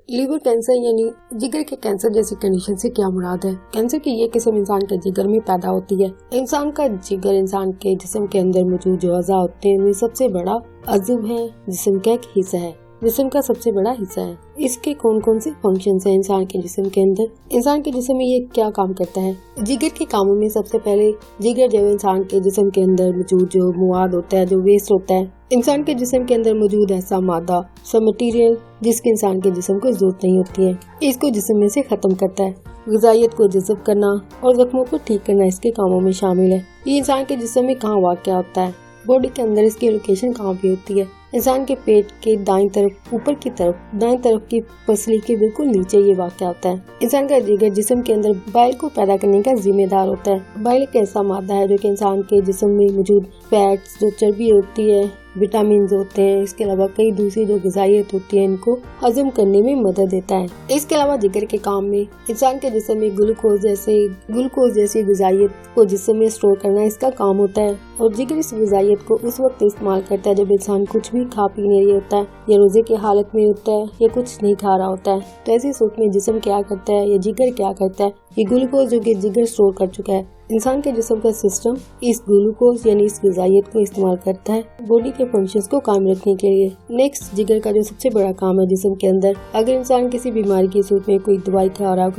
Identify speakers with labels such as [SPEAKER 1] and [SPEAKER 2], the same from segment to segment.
[SPEAKER 1] Liver cancer यानी जिगर के कैंसर जैसी कंडीशन से क्या मुराद है? कैंसर की ये किस्म इंसान के जिगर में पैदा होती है। इंसान का जिगर इंसान के जिस्म के अंदर मौजूद जो अज़ा होते हैं उनमें सबसे बड़ा अज़्व है, जिस्म का एक हिस्सा है, जिस्म का सबसे बड़ा हिस्सा है। इसके कौन कौन से फंक्शंस हैं इंसान के जिस्म के अंदर? इंसान के जिस्म में ये क्या काम करता है? जिगर के कामों में सबसे पहले जिगर जो इंसान के जिस्म के अंदर मौजूद जो मवाद होता है, जो वेस्ट होता है, इंसान के जिस्म के अंदर मौजूद ऐसा मादा, सब मटीरियल जिसकी इंसान के जिस्म को जरूरत नहीं होती है, इसको जिस्म में से खत्म करता है। ग़िज़ाइयत को जज़ब करना और जख्मों को ठीक करना इसके कामों में शामिल है। ये इंसान के जिस्म में कहाँ वाक़या होता है? बॉडी के अंदर इसकी लोकेशन कहाँ पे होती है? इंसान के पेट के दाईं तरफ, ऊपर की तरफ, दाईं तरफ की पसली के बिल्कुल नीचे ये वाक़या होता है। इंसान का जिगर जिस्म के अंदर बाइल को पैदा करने का जिम्मेदार होता है। बाइल एक ऐसा मादा है जो कि इंसान के जिस्म में मौजूद फैट्स, जो चर्बी होती है, विटामिन होते हैं, इसके अलावा कई दूसरी जो ग़िज़ाइयत होती है, इनको हजम करने में मदद देता है। इसके अलावा जिगर के काम में इंसान के जिस्म में ग्लूकोज जैसी ग़िज़ाइयत को जिस्म में स्टोर करना इसका काम होता है। और जिगर इस ग़िज़ाइयत को उस वक्त इस्तेमाल करता है जब इंसान कुछ भी खा पी नहीं रही होता है, या रोजे की हालत में होता है, या कुछ नहीं खा रहा होता है। तो ऐसी सूरत में जिस्म क्या करता है, या जिगर क्या करता है? ये ग्लूकोज जो कि जिगर स्टोर कर चुका है, इंसान के जिस्म का सिस्टम इस ग्लूकोज यानी इस ग़िज़ाइयत को इस्तेमाल करता है बॉडी के फंक्शंस को कायम रखने के लिए। नेक्स्ट, जिगर का जो सबसे बड़ा काम है जिस्म के अंदर, अगर इंसान किसी बीमारी की सूरत में कोई दवाई खा रहा हो,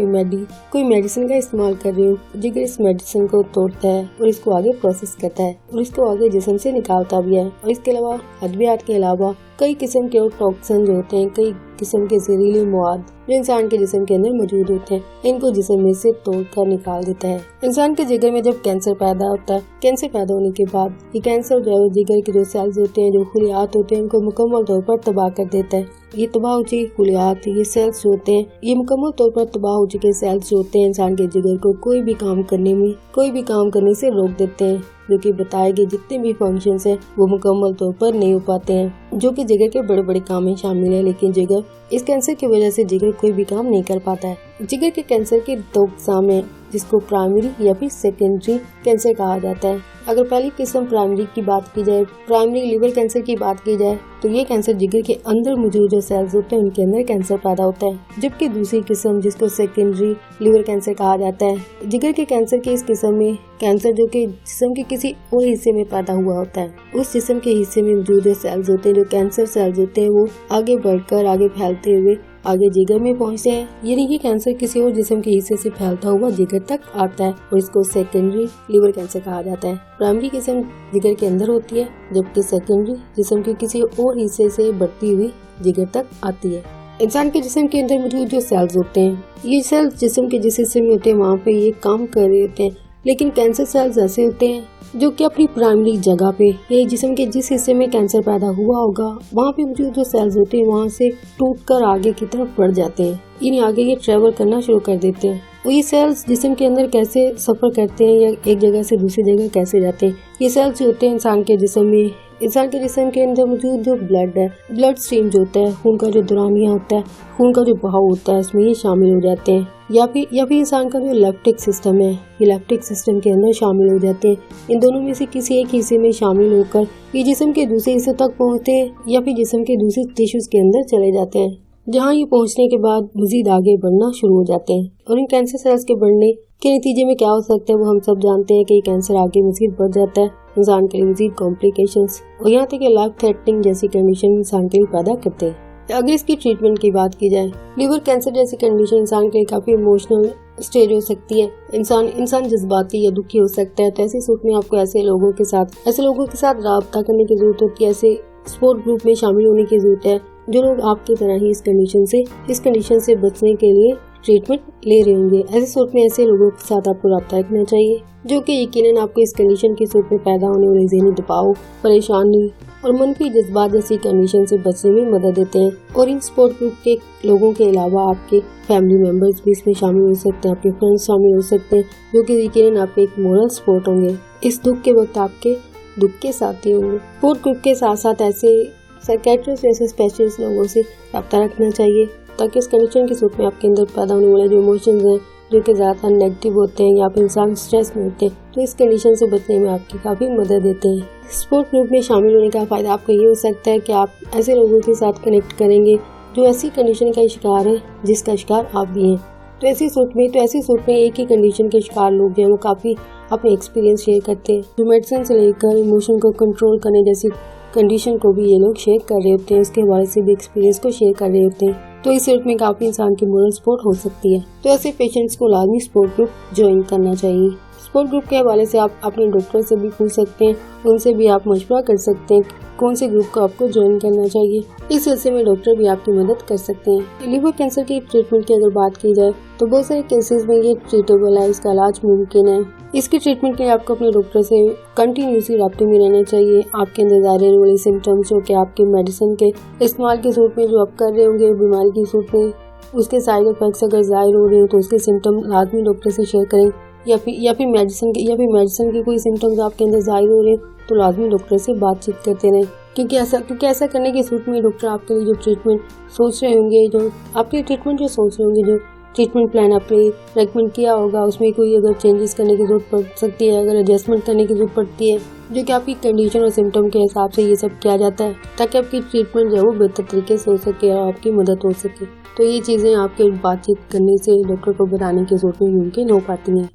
[SPEAKER 1] कोई मेडिसिन का इस्तेमाल कर रही हो, जिगर इस मेडिसिन को तोड़ता है और इसको आगे प्रोसेस करता है और इसको आगे जिस्म से निकालता भी है। और इसके अलावा अद्वियात के अलावा कई किस्म के टॉक्सिन जो होते हैं, कई किस्म के जहरीले मवाद जो इंसान के जिस्म के अंदर मौजूद होते हैं, इनको जिस्म में से तोड़कर निकाल देता है। इंसान के जिगर में जब कैंसर पैदा होता है, कैंसर पैदा होने के बाद ये कैंसर जो है जिगर के जो सेल्स होते हैं, जो खुलियात होते हैं, उनको मुकम्मल तौर पर तबाह कर देता है। ये तबाह हो चुके खुलियात, ये सेल्स जो होते हैं, ये मुकम्मल तौर पर तबाह हो चुके सेल्स जो होते हैं इंसान के जिगर को कोई भी काम करने से रोक देते हैं, जो कि बताए गए जितने भी फंक्शंस हैं वो मुकम्मल तौर पर नहीं हो पाते हैं, जो कि जिगर के बड़े बड़े काम में शामिल है। लेकिन जिगर इस कैंसर की वजह से जिगर कोई भी काम नहीं कर पाता है। जिगर के कैंसर के दो किस्म हैं, जिसको प्राइमरी या फिर सेकेंडरी कैंसर कहा जाता है। अगर पहली किस्म प्राइमरी की बात की जाए, प्राइमरी लिवर कैंसर की बात की जाए, तो ये कैंसर जिगर के अंदर मौजूद जो सेल्स होते हैं उनके अंदर कैंसर पैदा होता है। जबकि दूसरी किस्म जिसको सेकेंडरी लिवर कैंसर कहा जाता है, जिगर के कैंसर के इस किस्म में कैंसर जो कि जिस्म के किसी और हिस्से में पैदा हुआ होता है, उस जिस्म के हिस्से में मौजूद जो सेल्स होते हैं, जो कैंसर सेल्स होते हैं, वो आगे बढ़कर आगे फैलते हुए आगे जिगर में पहुंचते हैं। यानी कि कैंसर किसी और जिस्म के हिस्से से फैलता हुआ जिगर तक आता है और इसको सेकेंडरी लिवर कैंसर कहा जाता है। प्राइमरी किस्म जिगर के अंदर होती है, जबकि सेकेंडरी जिस्म के किसी और हिस्से से बढ़ती हुई जिगर तक आती है। इंसान के जिस्म के अंदर मौजूद जो सेल्स होते हैं, ये सेल्स जिस्म के जिस हिस्से में होते हैं वहाँ पे ये काम कर रहे होते हैं। लेकिन कैंसर सेल्स ऐसे होते हैं जो कि अपनी प्राइमरी जगह पे, ये जिस्म के जिस हिस्से में कैंसर पैदा हुआ होगा वहाँ पे मौजूद जो सेल्स होते हैं वहाँ से टूटकर आगे की तरफ बढ़ जाते हैं, यानी आगे ये ट्रेवल करना शुरू कर देते हैं। और ये सेल्स जिस्म के अंदर कैसे सफर करते हैं या एक जगह से दूसरी जगह कैसे जाते हैं? ये सेल्स जो होते हैं इंसान के जिस्म में, इंसान के जिस्म के अंदर मौजूद जो ब्लड है, ब्लड स्ट्रीम जो होता है, खून का जो दौरानिया होता है, खून का जो बहाव होता है, उसमें ये शामिल हो जाते हैं। या फिर इंसान का जो लैक्टिक सिस्टम है, ये लैक्टिक सिस्टम के अंदर शामिल हो जाते हैं। इन दोनों में से किसी एक हिस्से में शामिल होकर ये जिस्म के दूसरे हिस्से तक पहुँचते हैं या फिर जिस्म के दूसरे टिश्यूज के अंदर चले जाते हैं, जहाँ ये पहुँचने के बाद मजीद आगे बढ़ना शुरू हो जाते हैं। और इन कैंसर सेल्स के बढ़ने के नतीजे में क्या हो सकता है वो हम सब जानते हैं कि कैंसर आगे मजीद बढ़ जाता है, इंसान के लिए मजीद कॉम्प्लिकेशंस और यहाँ तक लाइफ थ्रेटनिंग जैसी कंडीशन इंसान के लिए पैदा करते हैं। अगर इसकी ट्रीटमेंट की बात की जाए, लिवर कैंसर जैसी कंडीशन इंसान के लिए काफी इमोशनल स्टेज हो सकती है। इंसान जज्बाती या दुखी हो सकता है। तो ऐसी सूरत में आपको ऐसे लोगों के साथ राब्ता करने की जरूरत होती है, ऐसे सपोर्ट ग्रुप में शामिल होने की जरूरत है जो लोग आपकी तरह ही इस कंडीशन से बचने के लिए ट्रीटमेंट ले रहे होंगे। ऐसी सूरत में ऐसे लोगों के साथ आपको राब्ता रखना चाहिए जो कि यकीनन आपको इस कंडीशन की सूरत में पैदा होने वाले ज़हनी दबाव, परेशानी और मनफी जज्बात जैसी कंडीशन से बचने में मदद देते हैं। और इन सपोर्ट ग्रुप के लोगों के अलावा आपके फैमिली मेंबर्स भी इसमें शामिल हो सकते हैं, आपके फ्रेंड्स शामिल हो सकते हैं, जो कि यकीनन आपके एक मोरल सपोर्ट होंगे, इस दुख के वक्त आपके दुख के साथी होंगे। सपोर्ट ग्रुप के साथ साथ ऐसे साइकियाट्रिस्ट जैसे स्पेशलिस्ट लोगों से राब्ता रखना चाहिए ताकि इस कंडीशन की सूरत में आपके अंदर पैदा होने वाले जो इमोशंस हैं, जो कि ज़्यादा नेगेटिव होते हैं या फिर इंसान स्ट्रेस में होते हैं, तो इस कंडीशन से बचने में आपकी काफ़ी मदद देते हैं। सपोर्ट ग्रुप में शामिल होने का फ़ायदा आपको ये हो सकता है कि आप ऐसे लोगों के साथ कनेक्ट करेंगे जो ऐसी कंडीशन का शिकार है जिसका शिकार आप भी हैं। तो ऐसी सूरत में एक ही कंडीशन के शिकार लोग जो है वो काफी अपने एक्सपीरियंस शेयर करते हैं। जो मेडिसिन से लेकर इमोशन को कंट्रोल करने जैसी कंडीशन को भी ये लोग शेयर कर रहे होते हैं, उसके हवाले से भी एक्सपीरियंस को शेयर कर रहे होते हैं। तो इस सूरत में काफी इंसान की मोरल सपोर्ट हो सकती है। तो ऐसे पेशेंट्स को लाजमी सपोर्ट ग्रुप ज्वाइन करना चाहिए। सपोर्ट ग्रुप के हवाले से आप अपने डॉक्टर से भी पूछ सकते हैं, उनसे भी आप मशवरा कर सकते हैं कौन से ग्रुप को आपको ज्वाइन करना चाहिए। इस सिलसिले में डॉक्टर भी आपकी मदद कर सकते हैं। लिवर कैंसर की ट्रीटमेंट की अगर बात की जाए तो बहुत सारे केसेस में ये ट्रीटेबल है, इसका इलाज मुमकिन है। इसकी ट्रीटमेंट के लिए आपको अपने डॉक्टर से कंटिन्यूसली राब्ते में रहना चाहिए। आपके अंदर ज़ाहिर होने वाले सिम्टम्स जो कि आपके मेडिसिन के इस्तेमाल की सूरत में जो आप कर रहे होंगे बीमारी की सूरत में, उसके साइड इफेक्ट्स अगर ज़ाहिर हो रहे हो तो उसके सिम्टम लाजमी डॉक्टर से शेयर करें। या फिर मेडिसिन के कोई सिम्टम्स आपके अंदर ज़ाहिर हो रहे हैं तो लाजमी डॉक्टर से बातचीत करते रहें, क्योंकि ऐसा करने की सूरत में डॉक्टर आपके लिए जो ट्रीटमेंट सोच रहे होंगे, जो ट्रीटमेंट प्लान आपने रेकमेंड किया होगा, उसमें कोई अगर चेंजेस करने की जरूरत पड़ सकती है, अगर एडजस्टमेंट करने की जरूरत पड़ती है, जो कि आपकी कंडीशन और सिम्टम के हिसाब से ये सब किया जाता है ताकि आपकी ट्रीटमेंट जो है वो बेहतर तरीके से हो सके और आपकी मदद हो सके। तो ये चीज़ें आपके बातचीत करने से डॉक्टर को बताने की सूरत में मुमकिन हो पाती हैं।